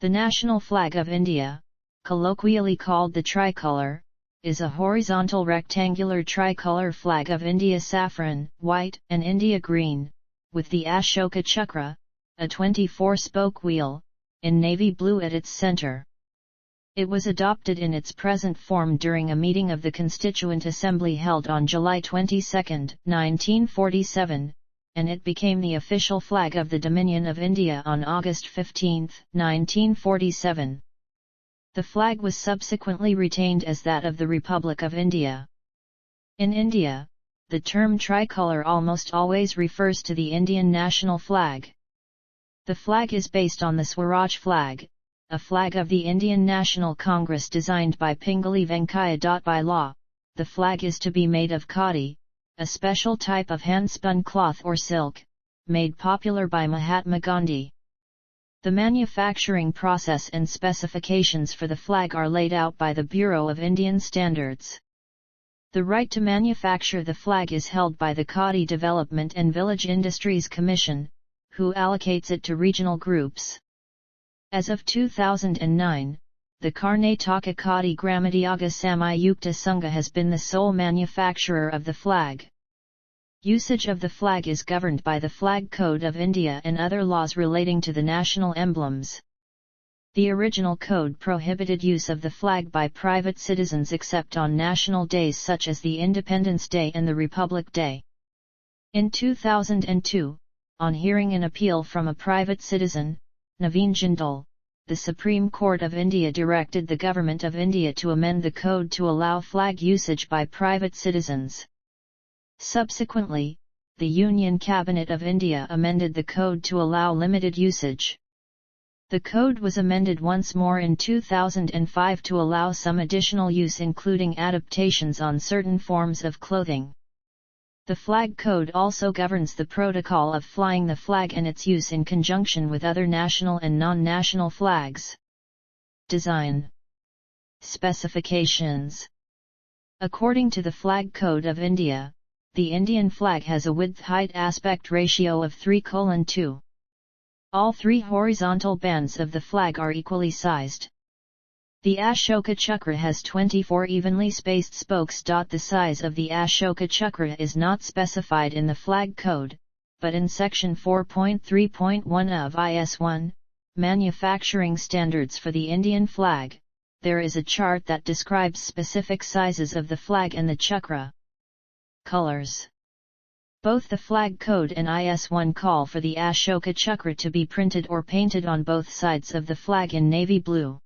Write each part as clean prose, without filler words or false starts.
The national flag of India, colloquially called the Tricolour, is a horizontal rectangular tricolour flag of India saffron, white, and India green, with the Ashoka Chakra, a 24-spoke wheel, in navy blue at its centre. It was adopted in its present form during a meeting of the Constituent Assembly held on July 22, 1947, and it became the official flag of the Dominion of India on August 15, 1947. The flag was subsequently retained as that of the Republic of India. In India, the term tricolour almost always refers to the Indian national flag. The flag is based on the Swaraj flag, a flag of the Indian National Congress designed by Pingali Venkaiah. By law, the flag is to be made of khadi, a special type of hand-spun cloth or silk, made popular by Mahatma Gandhi. The manufacturing process and specifications for the flag are laid out by the Bureau of Indian Standards. The right to manufacture the flag is held by the Khadi Development and Village Industries Commission, who allocates it to regional groups. As of 2009, the Karnataka Khadi Gramadhyoga Samayukta Sangha has been the sole manufacturer of the flag. Usage of the flag is governed by the Flag Code of India and other laws relating to the national emblems. The original code prohibited use of the flag by private citizens except on national days such as the Independence Day and the Republic Day. In 2002, on hearing an appeal from a private citizen, Naveen Jindal, the Supreme Court of India directed the Government of India to amend the code to allow flag usage by private citizens. Subsequently, the Union Cabinet of India amended the code to allow limited usage. The code was amended once more in 2005 to allow some additional use, including adaptations on certain forms of clothing. The Flag Code also governs the protocol of flying the flag and its use in conjunction with other national and non-national flags. Design. Specifications. According to the Flag Code of India, the Indian flag has a width-height aspect ratio of 3:2. All three horizontal bands of the flag are equally sized. The Ashoka Chakra has 24 evenly spaced spokes. The size of the Ashoka Chakra is not specified in the Flag Code, but in Section 4.3.1 of IS-1, Manufacturing Standards for the Indian Flag, there is a chart that describes specific sizes of the flag and the chakra. Colors. Both the Flag Code and IS-1 call for the Ashoka Chakra to be printed or painted on both sides of the flag in navy blue.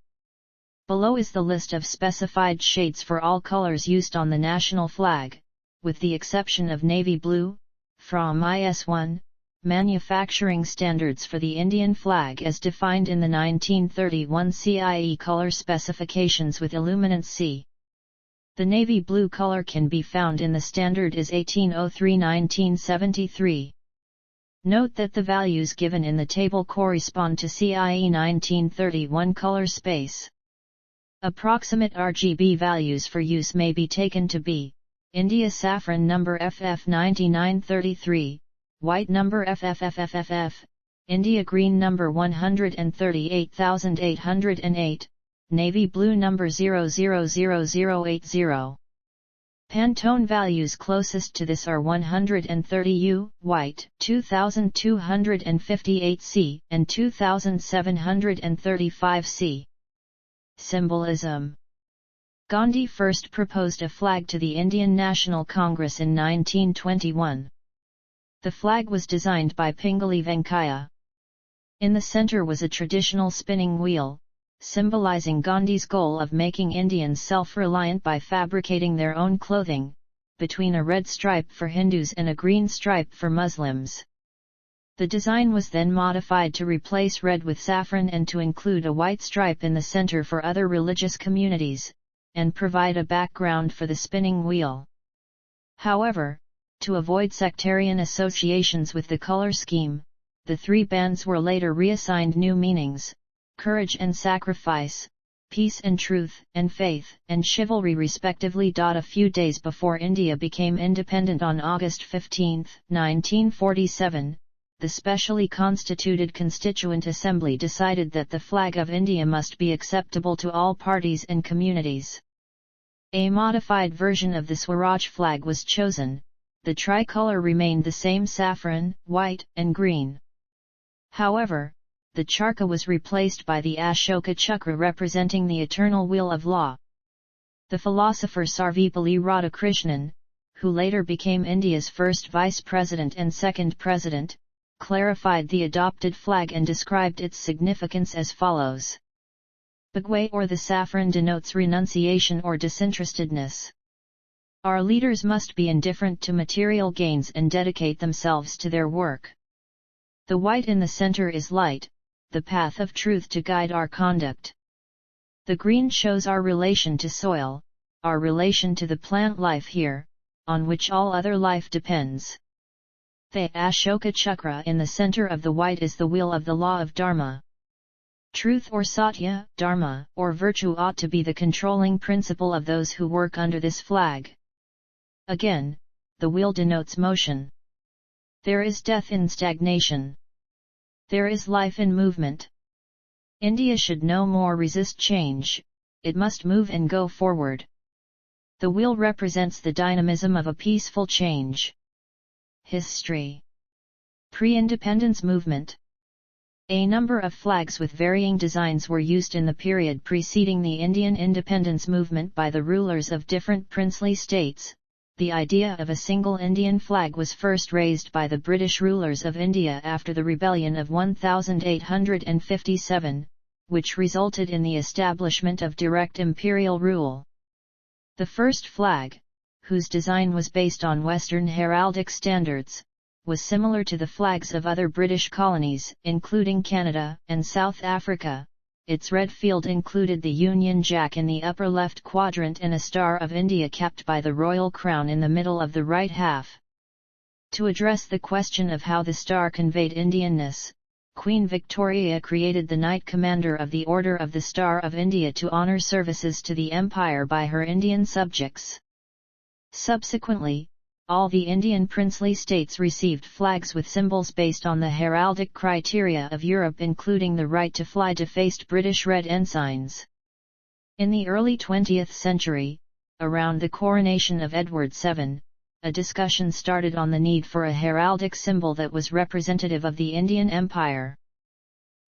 Below is the list of specified shades for all colors used on the national flag, with the exception of navy blue, from IS-1, Manufacturing Standards for the Indian Flag as defined in the 1931 CIE color specifications with illuminance C. The navy blue color can be found in the standard IS 1803-1973. Note that the values given in the table correspond to CIE 1931 color space. Approximate RGB values for use may be taken to be: India saffron number FF9933, white number FFFFFF, India green number 138808, navy blue number 000080. Pantone values closest to this are 130U, white, 2258C, and 2735C. Symbolism. Gandhi first proposed a flag to the Indian National Congress in 1921. The flag was designed by Pingali Venkaiah. In the center was a traditional spinning wheel, symbolizing Gandhi's goal of making Indians self-reliant by fabricating their own clothing, between a red stripe for Hindus and a green stripe for Muslims. The design was then modified to replace red with saffron and to include a white stripe in the center for other religious communities, and provide a background for the spinning wheel. However, to avoid sectarian associations with the color scheme, the three bands were later reassigned new meanings: courage and sacrifice, peace and truth, and faith and chivalry respectively. A few days before India became independent on August 15, 1947, the specially constituted Constituent Assembly decided that the flag of India must be acceptable to all parties and communities. A modified version of the Swaraj flag was chosen. The tricolour remained the same: saffron, white, and green. However, the charkha was replaced by the Ashoka Chakra representing the eternal wheel of law. The philosopher Sarvepalli Radhakrishnan, who later became India's first vice president and second president, clarified the adopted flag and described its significance as follows. Bhagway, or the saffron, denotes renunciation or disinterestedness. Our leaders must be indifferent to material gains and dedicate themselves to their work. The white in the center is light, the path of truth to guide our conduct. The green shows our relation to soil, our relation to the plant life here, on which all other life depends. The Ashoka Chakra in the center of the white is the wheel of the law of Dharma. Truth or Satya, Dharma, or virtue ought to be the controlling principle of those who work under this flag. Again, the wheel denotes motion. There is death in stagnation. There is life in movement. India should no more resist change, it must move and go forward. The wheel represents the dynamism of a peaceful change. History. Pre-independence movement. A number of flags with varying designs were used in the period preceding the Indian independence movement by the rulers of different princely states. The idea of a single Indian flag was first raised by the British rulers of India after the rebellion of 1857, which resulted in the establishment of direct imperial rule. The first flag, whose design was based on Western heraldic standards, was similar to the flags of other British colonies, including Canada and South Africa. Its red field included the Union Jack in the upper left quadrant and a Star of India capped by the royal crown in the middle of the right half. To address the question of how the star conveyed Indianness, Queen Victoria created the Knight Commander of the Order of the Star of India to honour services to the Empire by her Indian subjects. Subsequently, all the Indian princely states received flags with symbols based on the heraldic criteria of Europe, including the right to fly defaced British red ensigns. In the early 20th century, around the coronation of Edward VII, a discussion started on the need for a heraldic symbol that was representative of the Indian Empire.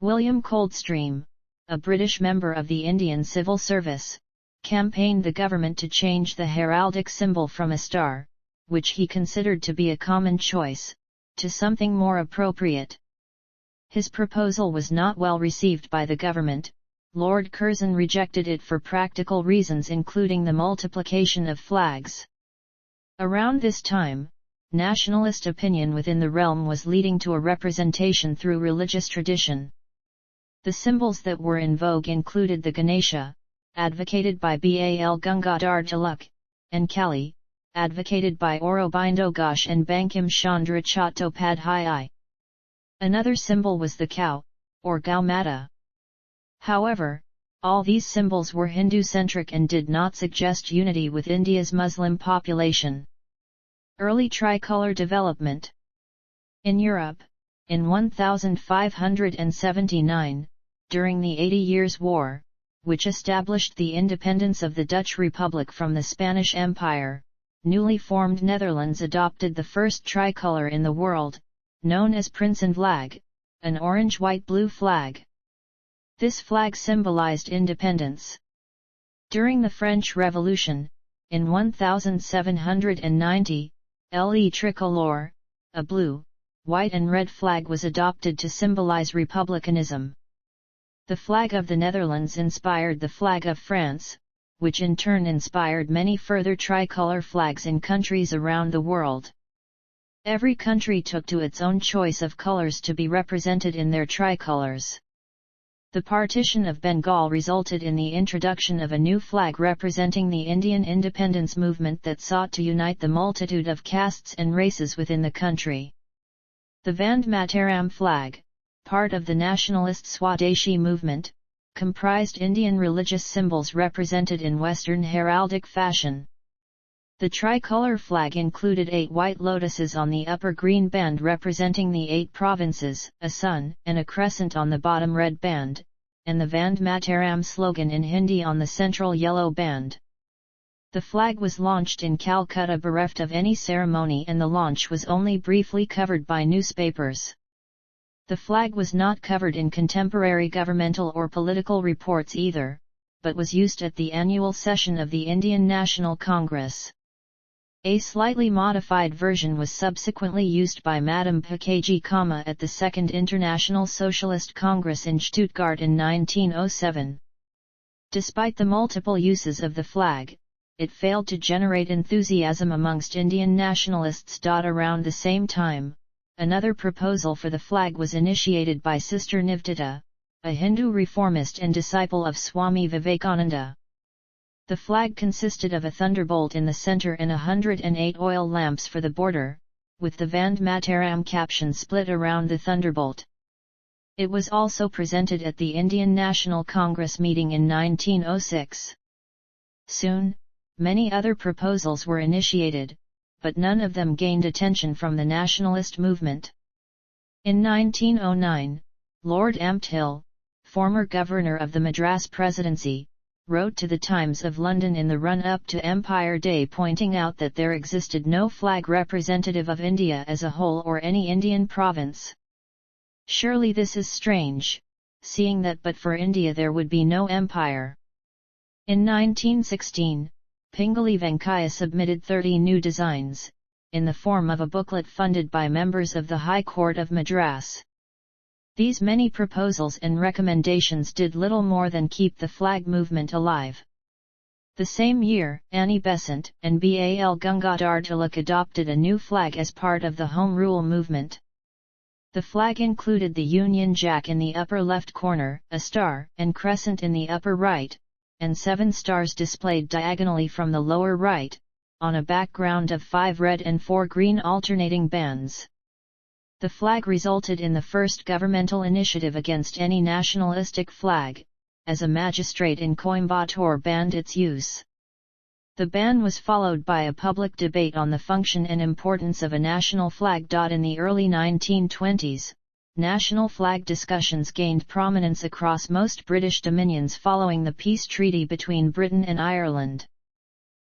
William Coldstream, a British member of the Indian Civil Service, campaigned the government to change the heraldic symbol from a star, which he considered to be a common choice, to something more appropriate. His proposal was not well received by the government. Lord Curzon rejected it for practical reasons, including the multiplication of flags. Around this time, nationalist opinion within the realm was leading to a representation through religious tradition. The symbols that were in vogue included the Ganesha, advocated by Bal Gangadhar Tilak, and Kali, advocated by Aurobindo Ghosh and Bankim Chandra Chattopadhyay. Another symbol was the cow, or Gaumata. However, all these symbols were Hindu-centric and did not suggest unity with India's Muslim population. Early tricolour development. In Europe, in 1579, during the 80 Years' War, which established the independence of the Dutch Republic from the Spanish Empire, newly formed Netherlands adopted the first tricolour in the world, known as Prinsenvlag, an orange-white-blue flag. This flag symbolized independence. During the French Revolution, in 1790, Le Tricolour, a blue, white and red flag was adopted to symbolize republicanism. The flag of the Netherlands inspired the flag of France, which in turn inspired many further tricolour flags in countries around the world. Every country took to its own choice of colours to be represented in their tricolours. The partition of Bengal resulted in the introduction of a new flag representing the Indian independence movement that sought to unite the multitude of castes and races within the country. The Vande Mataram flag, part of the nationalist Swadeshi movement, comprised Indian religious symbols represented in Western heraldic fashion. The tricolour flag included 8 white lotuses on the upper green band representing the 8 provinces, a sun and a crescent on the bottom red band, and the Vande Mataram slogan in Hindi on the central yellow band. The flag was launched in Calcutta bereft of any ceremony, and the launch was only briefly covered by newspapers. The flag was not covered in contemporary governmental or political reports either, but was used at the annual session of the Indian National Congress. A slightly modified version was subsequently used by Madame P.K.G. at the Second International Socialist Congress in Stuttgart in 1907. Despite the multiple uses of the flag, it failed to generate enthusiasm amongst Indian nationalists. Around the same time, another proposal for the flag was initiated by Sister Nivdita, a Hindu reformist and disciple of Swami Vivekananda. The flag consisted of a thunderbolt in the center and 108 oil lamps for the border, with the Vande Mataram caption split around the thunderbolt. It was also presented at the Indian National Congress meeting in 1906. Soon, many other proposals were initiated, but none of them gained attention from the nationalist movement. In 1909, Lord Ampthill, former governor of the Madras Presidency, wrote to the Times of London in the run-up to Empire Day pointing out that there existed no flag representative of India as a whole or any Indian province. Surely this is strange, seeing that but for India there would be no empire. In 1916, Pingali Venkaiah submitted 30 new designs, in the form of a booklet funded by members of the High Court of Madras. These many proposals and recommendations did little more than keep the flag movement alive. The same year, Annie Besant and Bal Gangadhar Tilak adopted a new flag as part of the Home Rule movement. The flag included the Union Jack in the upper left corner, a star and crescent in the upper right, and 7 stars displayed diagonally from the lower right, on a background of 5 red and 4 green alternating bands. The flag resulted in the first governmental initiative against any nationalistic flag, as a magistrate in Coimbatore banned its use. The ban was followed by a public debate on the function and importance of a national flag. In the early 1920s, national flag discussions gained prominence across most British dominions following the peace treaty between Britain and Ireland.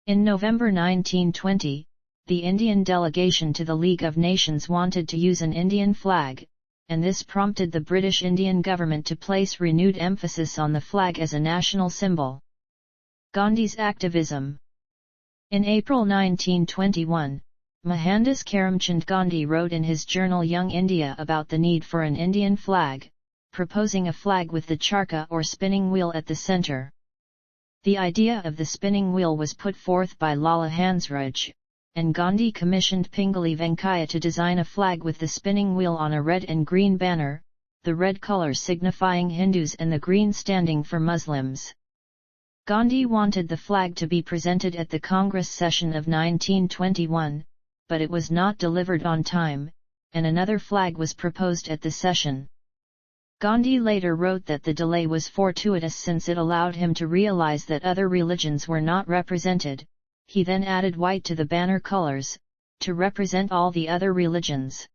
In November 1920, the Indian delegation to the League of Nations wanted to use an Indian flag, and this prompted the British Indian government to place renewed emphasis on the flag as a national symbol. Gandhi's activism. In April 1921, Mohandas Karamchand Gandhi wrote in his journal Young India about the need for an Indian flag, proposing a flag with the charkha or spinning wheel at the centre. The idea of the spinning wheel was put forth by Lala Hansraj, and Gandhi commissioned Pingali Venkaiah to design a flag with the spinning wheel on a red and green banner, the red colour signifying Hindus and the green standing for Muslims. Gandhi wanted the flag to be presented at the Congress session of 1921, but it was not delivered on time, and another flag was proposed at the session. Gandhi later wrote that the delay was fortuitous since it allowed him to realize that other religions were not represented. He then added white to the banner colors, to represent all the other religions.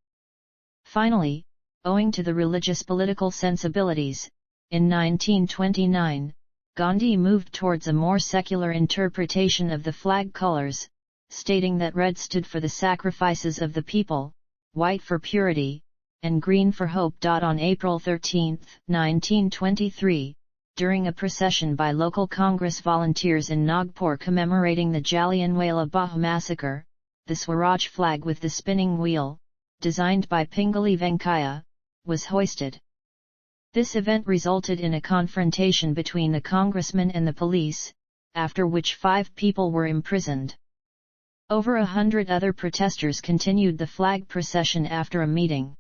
Finally, owing to the religious political sensibilities, in 1929, Gandhi moved towards a more secular interpretation of the flag colors, stating that red stood for the sacrifices of the people, white for purity, and green for hope. On April 13, 1923, during a procession by local Congress volunteers in Nagpur commemorating the Jallianwala Bagh massacre, the Swaraj flag with the spinning wheel, designed by Pingali Venkaiah, was hoisted. This event resulted in a confrontation between the congressmen and the police, after which 5 people were imprisoned. Over 100 other protesters continued the flag procession after a meeting.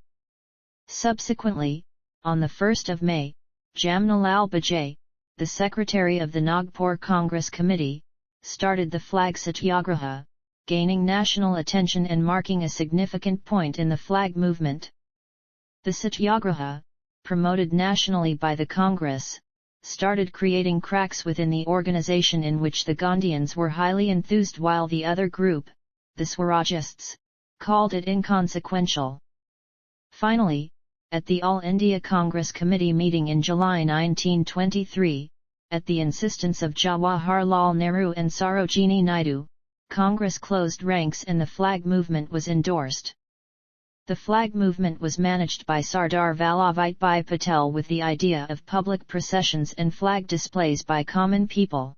Subsequently, on the 1st of May, Jamnalal Bajaj, the secretary of the Nagpur Congress Committee, started the flag satyagraha, gaining national attention and marking a significant point in the flag movement. The satyagraha, promoted nationally by the Congress, started creating cracks within the organization in which the Gandhians were highly enthused while the other group, the Swarajists, called it inconsequential. Finally, at the All India Congress Committee meeting in July 1923, at the insistence of Jawaharlal Nehru and Sarojini Naidu, Congress closed ranks and the flag movement was endorsed. The flag movement was managed by Sardar Vallabhbhai Patel with the idea of public processions and flag displays by common people.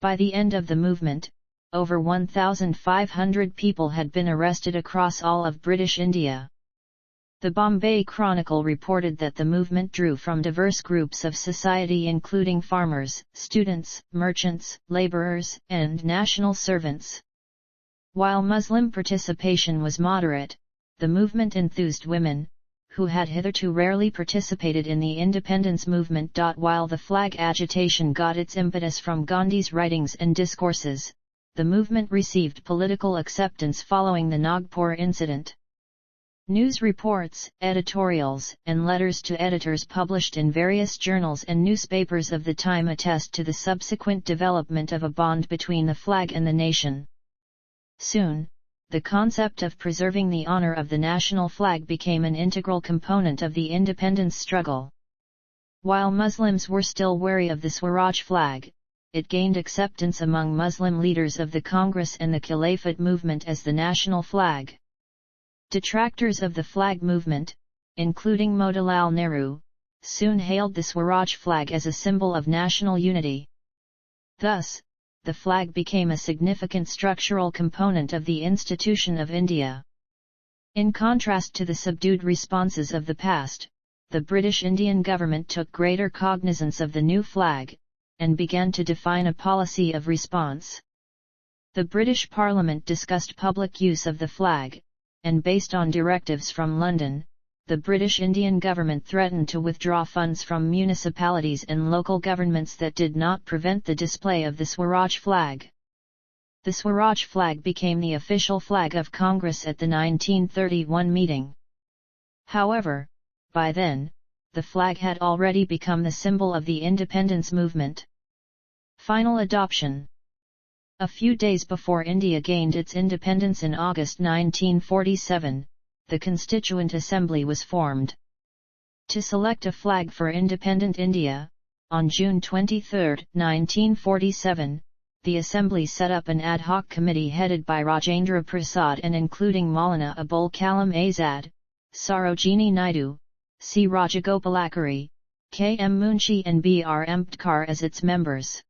By the end of the movement, over 1,500 people had been arrested across all of British India. The Bombay Chronicle reported that the movement drew from diverse groups of society including farmers, students, merchants, labourers, and national servants. While Muslim participation was moderate, the movement enthused women, who had hitherto rarely participated in the independence movement. While the flag agitation got its impetus from Gandhi's writings and discourses, the movement received political acceptance following the Nagpur incident. News reports, editorials, and letters to editors published in various journals and newspapers of the time attest to the subsequent development of a bond between the flag and the nation. Soon, the concept of preserving the honor of the national flag became an integral component of the independence struggle. While Muslims were still wary of the Swaraj flag, it gained acceptance among Muslim leaders of the Congress and the Khilafat movement as the national flag. Detractors of the flag movement, including Motilal Nehru, soon hailed the Swaraj flag as a symbol of national unity. Thus, the flag became a significant structural component of the institution of India. In contrast to the subdued responses of the past, the British Indian government took greater cognizance of the new flag, and began to define a policy of response. The British Parliament discussed public use of the flag, and based on directives from London, the British Indian government threatened to withdraw funds from municipalities and local governments that did not prevent the display of the Swaraj flag. The Swaraj flag became the official flag of Congress at the 1931 meeting. However, by then, the flag had already become the symbol of the independence movement. Final adoption. A few days before India gained its independence in August 1947, the Constituent Assembly was formed. To select a flag for independent India, on June 23, 1947, the Assembly set up an ad hoc committee headed by Rajendra Prasad and including Maulana Abul Kalam Azad, Sarojini Naidu, C. Rajagopalachari, K. M. Munshi and B. R. Ambedkar as its members.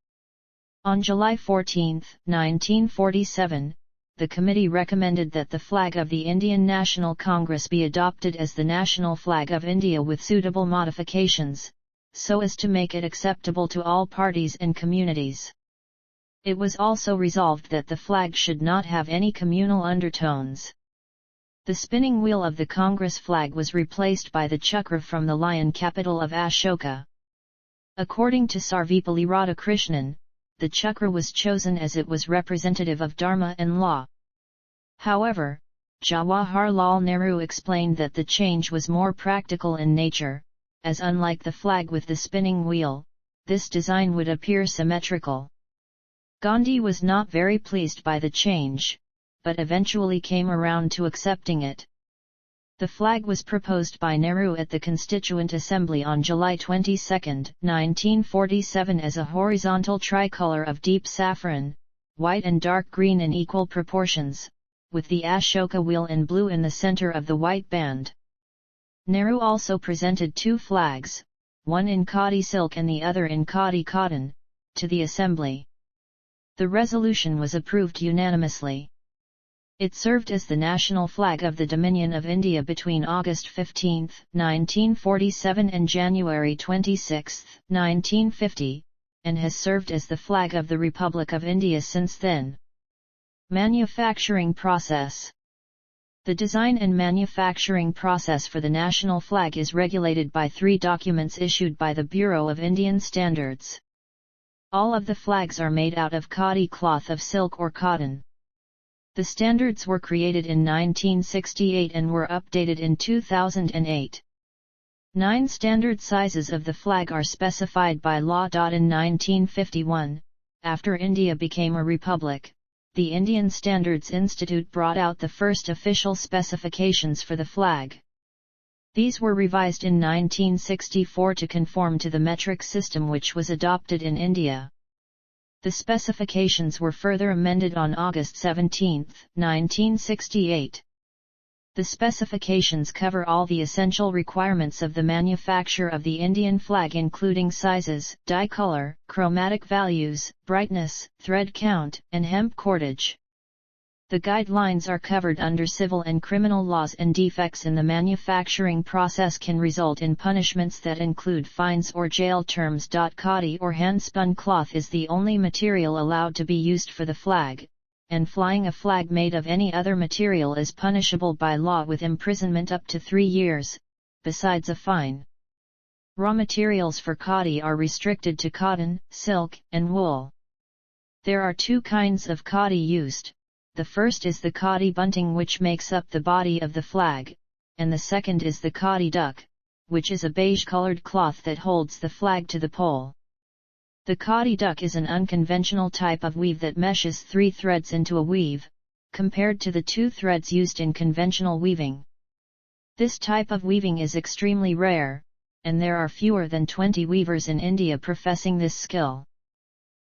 On July 14, 1947, the committee recommended that the flag of the Indian National Congress be adopted as the national flag of India with suitable modifications, so as to make it acceptable to all parties and communities. It was also resolved that the flag should not have any communal undertones. The spinning wheel of the Congress flag was replaced by the chakra from the lion capital of Ashoka. According to Sarvepalli Radhakrishnan, the chakra was chosen as it was representative of Dharma and law. However, Jawaharlal Nehru explained that the change was more practical in nature, as unlike the flag with the spinning wheel, this design would appear symmetrical. Gandhi was not very pleased by the change, but eventually came around to accepting it. The flag was proposed by Nehru at the Constituent Assembly on July 22, 1947 as a horizontal tricolour of deep saffron, white and dark green in equal proportions, with the Ashoka wheel in blue in the centre of the white band. Nehru also presented two flags, one in khadi silk and the other in khadi cotton, to the Assembly. The resolution was approved unanimously. It served as the national flag of the Dominion of India between August 15, 1947 and January 26, 1950, and has served as the flag of the Republic of India since then. Manufacturing process. The design and manufacturing process for the national flag is regulated by 3 documents issued by the Bureau of Indian Standards. All of the flags are made out of khadi cloth of silk or cotton. The standards were created in 1968 and were updated in 2008. 9 standard sizes of the flag are specified by law. In 1951, after India became a republic, the Indian Standards Institute brought out the first official specifications for the flag. These were revised in 1964 to conform to the metric system which was adopted in India. The specifications were further amended on August 17, 1968. The specifications cover all the essential requirements of the manufacture of the Indian flag, including sizes, dye color, chromatic values, brightness, thread count, and hemp cordage. The guidelines are covered under civil and criminal laws, and defects in the manufacturing process can result in punishments that include fines or jail terms. Khadi or hand-spun cloth is the only material allowed to be used for the flag, and flying a flag made of any other material is punishable by law with imprisonment up to 3 years, besides a fine. Raw materials for khadi are restricted to cotton, silk, and wool. There are 2 kinds of khadi used. The first is the khadi bunting, which makes up the body of the flag, and the second is the khadi duck, which is a beige-colored cloth that holds the flag to the pole. The khadi duck is an unconventional type of weave that meshes 3 threads into a weave, compared to the 2 threads used in conventional weaving. This type of weaving is extremely rare, and there are fewer than 20 weavers in India professing this skill.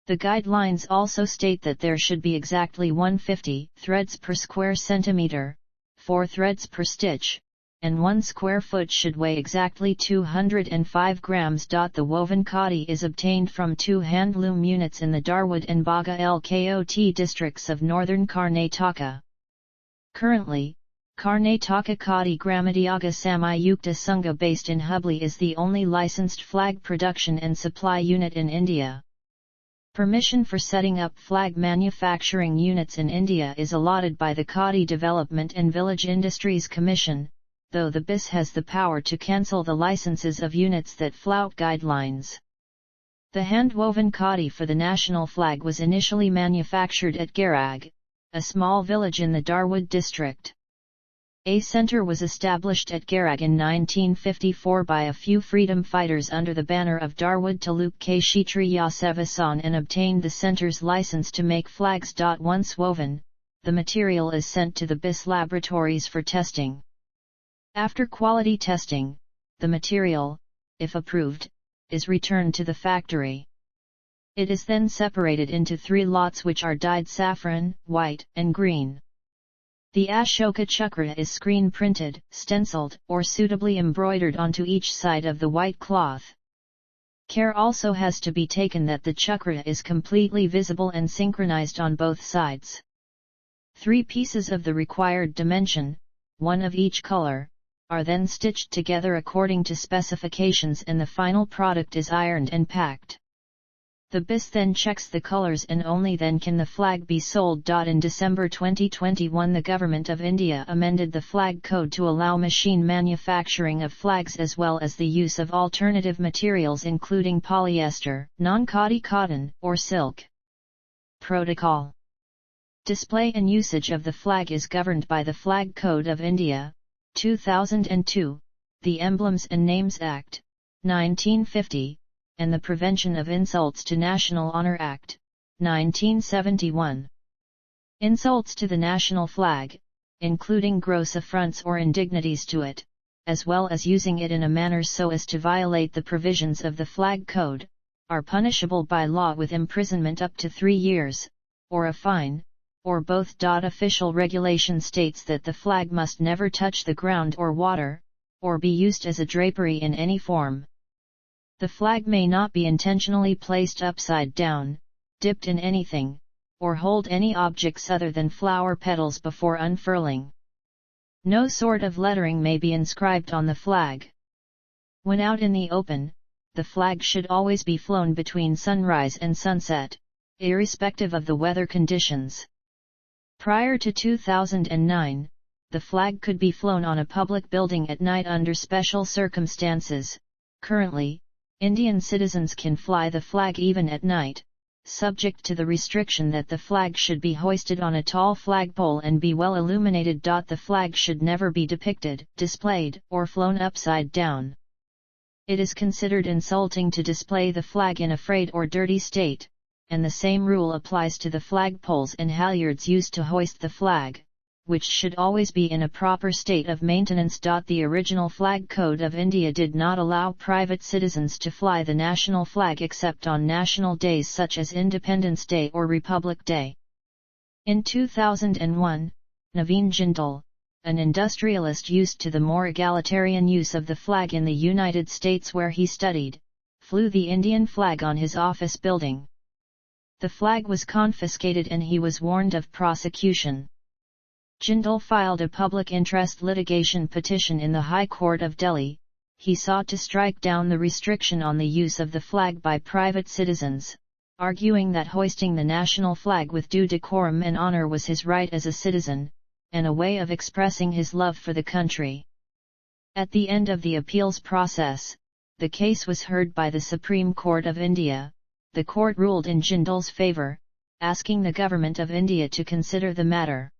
The guidelines also state that there should be exactly 150 threads per square centimeter, 4 threads per stitch, and 1 square foot should weigh exactly 205 grams. The woven khadi is obtained from 2 handloom units in the Darwood and Baga Lkot districts of northern Karnataka. Currently, Karnataka Khadi Gramadyaga Samayukta Sangha based in Hubli is the only licensed flag production and supply unit in India. Permission for setting up flag manufacturing units in India is allotted by the Khadi Development and Village Industries Commission, though the BIS has the power to cancel the licenses of units that flout guidelines. The hand-woven khadi for the national flag was initially manufactured at Garag, a small village in the Darwood district. A centre was established at Garag in 1954 by a few freedom fighters under the banner of Darwood Taluk Kshetriya Sevasan and obtained the centre's license to make flags. Once woven, the material is sent to the BIS laboratories for testing. After quality testing, the material, if approved, is returned to the factory. It is then separated into 3 lots which are dyed saffron, white, and green. The Ashoka Chakra is screen printed, stenciled, or suitably embroidered onto each side of the white cloth. Care also has to be taken that the chakra is completely visible and synchronized on both sides. 3 pieces of the required dimension, 1 of each color, are then stitched together according to specifications, and the final product is ironed and packed. The BIS then checks the colors, and only then can the flag be sold. In December 2021, the Government of India amended the flag code to allow machine manufacturing of flags as well as the use of alternative materials including polyester, non-khadi cotton, or silk. Protocol. Display and usage of the flag is governed by the Flag Code of India, 2002, the Emblems and Names Act, 1950, and the Prevention of Insults to National Honour Act, 1971. Insults to the national flag, including gross affronts or indignities to it, as well as using it in a manner so as to violate the provisions of the Flag Code, are punishable by law with imprisonment up to 3 years, or a fine, or both. Official regulation states that the flag must never touch the ground or water, or be used as a drapery in any form. The flag may not be intentionally placed upside down, dipped in anything, or hold any objects other than flower petals before unfurling. No sort of lettering may be inscribed on the flag. When out in the open, the flag should always be flown between sunrise and sunset, irrespective of the weather conditions. Prior to 2009, the flag could be flown on a public building at night under special circumstances. Currently, Indian citizens can fly the flag even at night, subject to the restriction that the flag should be hoisted on a tall flagpole and be well illuminated. The flag should never be depicted, displayed, or flown upside down. It is considered insulting to display the flag in a frayed or dirty state, and the same rule applies to the flagpoles and halyards used to hoist the flag, which should always be in a proper state of maintenance. The original Flag Code of India did not allow private citizens to fly the national flag except on national days such as Independence Day or Republic Day. In 2001, Naveen Jindal, an industrialist used to the more egalitarian use of the flag in the United States where he studied, flew the Indian flag on his office building. The flag was confiscated and he was warned of prosecution. Jindal filed a public interest litigation petition in the High Court of Delhi. He sought to strike down the restriction on the use of the flag by private citizens, arguing that hoisting the national flag with due decorum and honor was his right as a citizen, and a way of expressing his love for the country. At the end of the appeals process, the case was heard by the Supreme Court of India. The court ruled in Jindal's favour, asking the Government of India to consider the matter.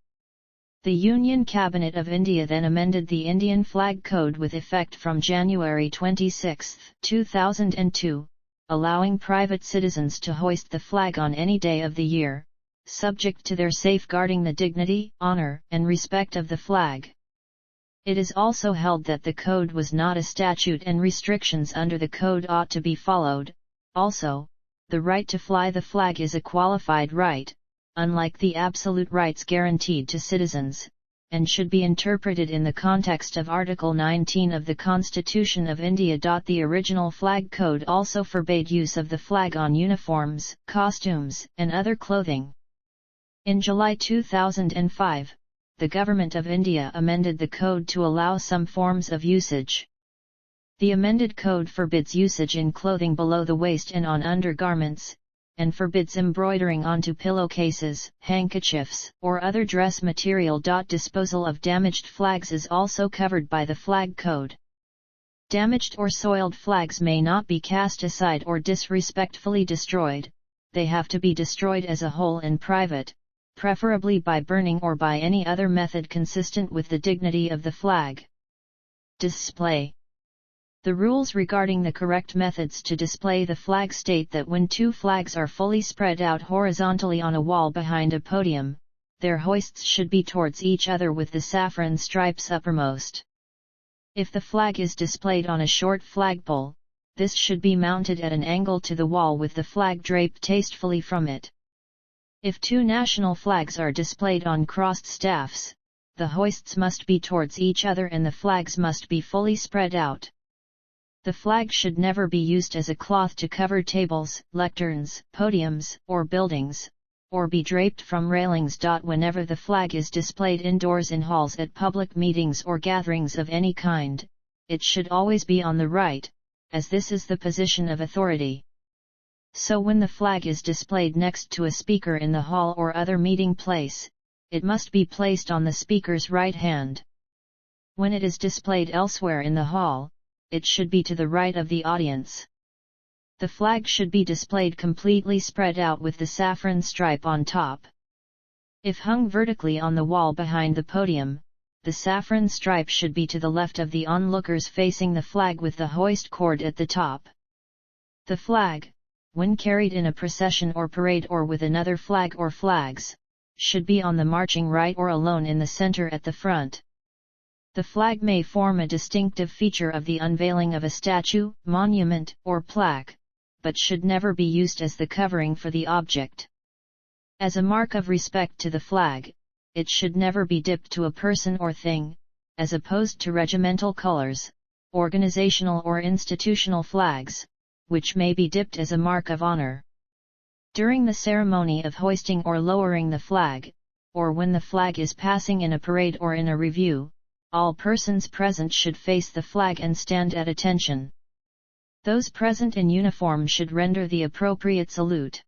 The Union Cabinet of India then amended the Indian Flag Code with effect from January 26, 2002, allowing private citizens to hoist the flag on any day of the year, subject to their safeguarding the dignity, honor, and respect of the flag. It is also held that the code was not a statute and restrictions under the code ought to be followed. Also, the right to fly the flag is a qualified right, unlike the absolute rights guaranteed to citizens, and should be interpreted in the context of Article 19 of the Constitution of India. The original Flag Code also forbade use of the flag on uniforms, costumes, and other clothing. In July 2005, the Government of India amended the code to allow some forms of usage. The amended code forbids usage in clothing below the waist and on undergarments, and forbids embroidering onto pillowcases, handkerchiefs, or other dress material. Disposal of damaged flags is also covered by the Flag Code. Damaged or soiled flags may not be cast aside or disrespectfully destroyed, they have to be destroyed as a whole in private, preferably by burning or by any other method consistent with the dignity of the flag. Display. The rules regarding the correct methods to display the flag state that when two flags are fully spread out horizontally on a wall behind a podium, their hoists should be towards each other with the saffron stripes uppermost. If the flag is displayed on a short flagpole, this should be mounted at an angle to the wall with the flag draped tastefully from it. If two national flags are displayed on crossed staffs, the hoists must be towards each other and the flags must be fully spread out. The flag should never be used as a cloth to cover tables, lecterns, podiums, or buildings, or be draped from railings. Whenever the flag is displayed indoors in halls at public meetings or gatherings of any kind, it should always be on the right, as this is the position of authority. So when the flag is displayed next to a speaker in the hall or other meeting place, it must be placed on the speaker's right hand. When it is displayed elsewhere in the hall, it should be to the right of the audience. The flag should be displayed completely spread out with the saffron stripe on top. If hung vertically on the wall behind the podium, the saffron stripe should be to the left of the onlookers facing the flag with the hoist cord at the top. The flag, when carried in a procession or parade or with another flag or flags, should be on the marching right or alone in the center at the front. The flag may form a distinctive feature of the unveiling of a statue, monument, or plaque, but should never be used as the covering for the object. As a mark of respect to the flag, it should never be dipped to a person or thing, as opposed to regimental colors, organizational or institutional flags, which may be dipped as a mark of honor. During the ceremony of hoisting or lowering the flag, or when the flag is passing in a parade or in a review, all persons present should face the flag and stand at attention. Those present in uniform should render the appropriate salute.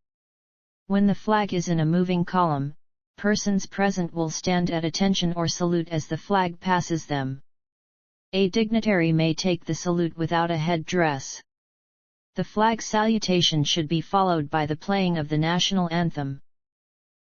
When the flag is in a moving column, persons present will stand at attention or salute as the flag passes them. A dignitary may take the salute without a head-dress. The flag salutation should be followed by the playing of the national anthem.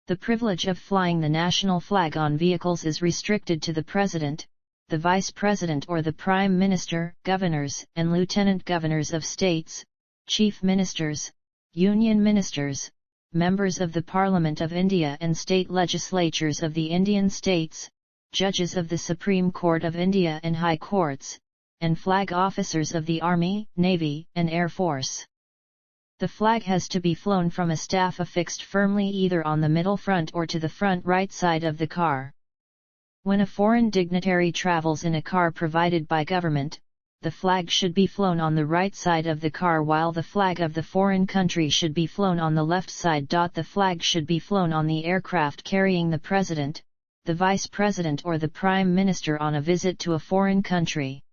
The privilege of flying the national flag on vehicles is restricted to the President, the Vice President or the Prime Minister, governors and lieutenant governors of states, chief ministers, union ministers, members of the Parliament of India and state legislatures of the Indian states, judges of the Supreme Court of India and High Courts, and flag officers of the Army, Navy, and Air Force. The flag has to be flown from a staff affixed firmly either on the middle front or to the front right side of the car. When a foreign dignitary travels in a car provided by government, the flag should be flown on the right side of the car while the flag of the foreign country should be flown on the left side. The flag should be flown on the aircraft carrying the President, the Vice President or the Prime Minister on a visit to a foreign country.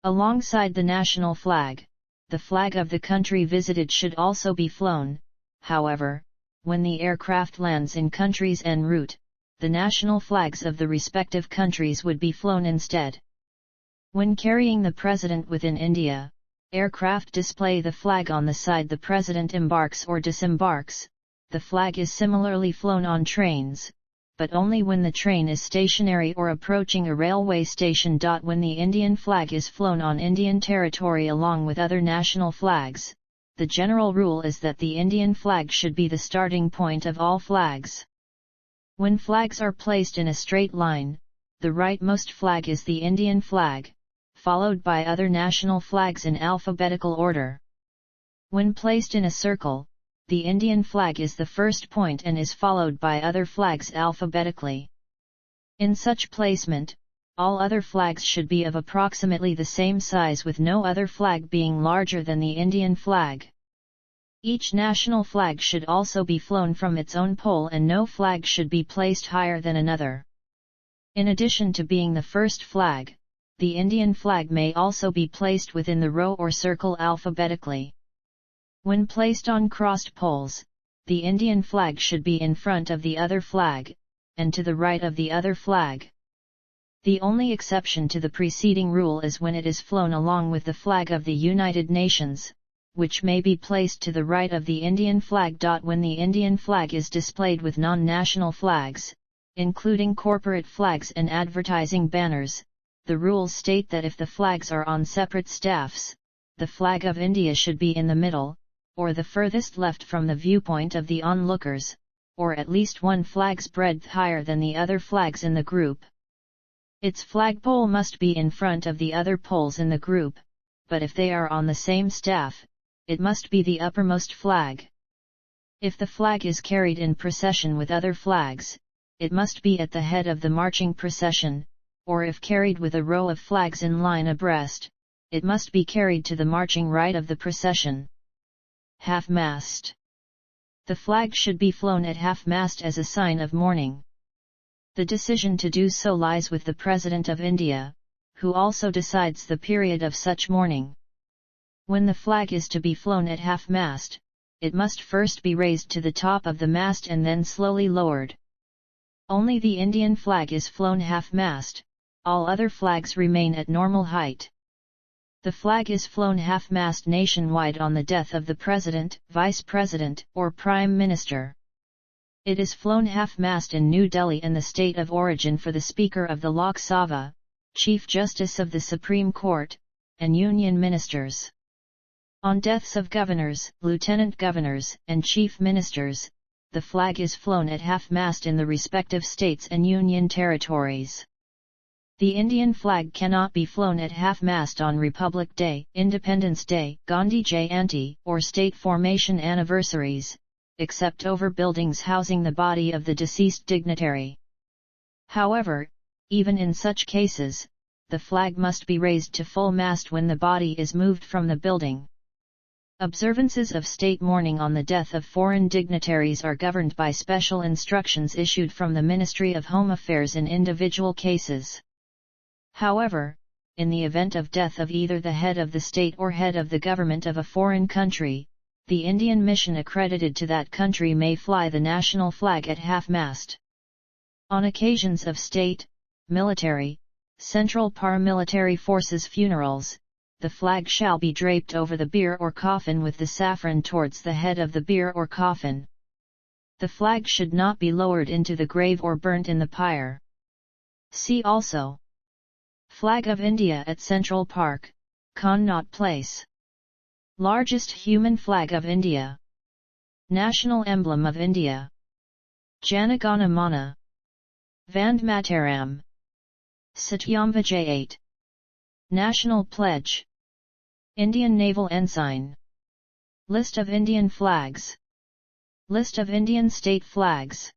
Alongside the national flag, the flag of the country visited should also be flown. However, when the aircraft lands in countries en route, the national flags of the respective countries would be flown instead. When carrying the President within India, aircraft display the flag on the side the President embarks or disembarks. The flag is similarly flown on trains, but only when the train is stationary or approaching a railway station. When the Indian flag is flown on Indian territory along with other national flags, the general rule is that the Indian flag should be the starting point of all flags. When flags are placed in a straight line, the rightmost flag is the Indian flag, followed by other national flags in alphabetical order. When placed in a circle, the Indian flag is the first point and is followed by other flags alphabetically. In such placement, all other flags should be of approximately the same size with no other flag being larger than the Indian flag. Each national flag should also be flown from its own pole and no flag should be placed higher than another. In addition to being the first flag, the Indian flag may also be placed within the row or circle alphabetically. When placed on crossed poles, the Indian flag should be in front of the other flag, and to the right of the other flag. The only exception to the preceding rule is when it is flown along with the flag of the United Nations, which may be placed to the right of the Indian flag. When the Indian flag is displayed with non-national flags, including corporate flags and advertising banners, the rules state that if the flags are on separate staffs, the flag of India should be in the middle, or the furthest left from the viewpoint of the onlookers, or at least one flag's breadth higher than the other flags in the group. Its flagpole must be in front of the other poles in the group, but if they are on the same staff, it must be the uppermost flag. If the flag is carried in procession with other flags, it must be at the head of the marching procession, or if carried with a row of flags in line abreast, it must be carried to the marching right of the procession. Half-mast. The flag should be flown at half-mast as a sign of mourning. The decision to do so lies with the President of India, who also decides the period of such mourning. When the flag is to be flown at half-mast, it must first be raised to the top of the mast and then slowly lowered. Only the Indian flag is flown half-mast, all other flags remain at normal height. The flag is flown half-mast nationwide on the death of the President, Vice President, or Prime Minister. It is flown half-mast in New Delhi and the state of origin for the Speaker of the Lok Sabha, Chief Justice of the Supreme Court, and Union Ministers. On deaths of governors, lieutenant governors, and chief ministers, the flag is flown at half-mast in the respective states and union territories. The Indian flag cannot be flown at half-mast on Republic Day, Independence Day, Gandhi Jayanti, or state formation anniversaries, except over buildings housing the body of the deceased dignitary. However, even in such cases, the flag must be raised to full mast when the body is moved from the building. Observances of state mourning on the death of foreign dignitaries are governed by special instructions issued from the Ministry of Home Affairs in individual cases. However, in the event of death of either the head of the state or head of the government of a foreign country, the Indian mission accredited to that country may fly the national flag at half-mast. On occasions of state, military, central paramilitary forces funerals, the flag shall be draped over the bier or coffin with the saffron towards the head of the bier or coffin. The flag should not be lowered into the grave or burnt in the pyre. See also Flag of India at Central Park, Connaught Place. Largest human flag of India. National emblem of India. Janagana Mana. Vande Mataram. Satyam Vijayate. National Pledge. Indian Naval Ensign. List of Indian flags. List of Indian state flags.